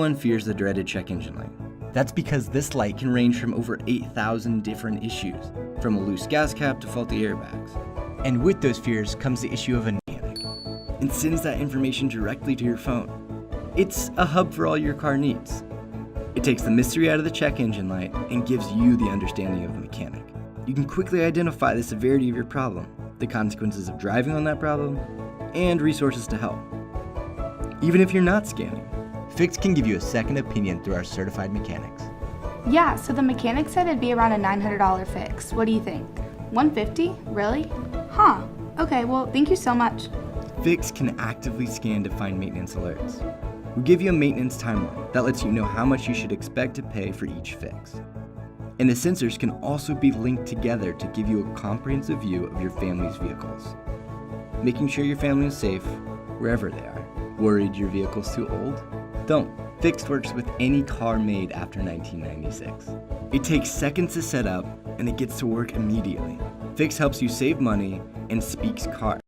Everyone fears the dreaded check engine light. That's because this light can range from over 8,000 different issues, from a loose gas cap to faulty airbags. And with those fears comes the issue of a mechanic, and sends that information directly to your phone. It's a hub for all your car needs. It takes the mystery out of the check engine light and gives you the understanding of the mechanic. You can quickly identify the severity of your problem, the consequences of driving on that problem, and resources to help. Even if you're not scanning, Fix can give you a second opinion through our certified mechanics. Yeah, so the mechanic said it'd be around a $900 fix. What do you think? $150? Really? Huh. Okay, well, thank you so much. Fix can actively scan to find maintenance alerts. We give you a maintenance timeline that lets you know how much you should expect to pay for each fix. And the sensors can also be linked together to give you a comprehensive view of your family's vehicles, making sure your family is safe wherever they are. Worried your vehicle's too old? Don't. Fix works with any car made after 1996. It takes seconds to set up, and it gets to work immediately. Fix helps you save money and speaks car.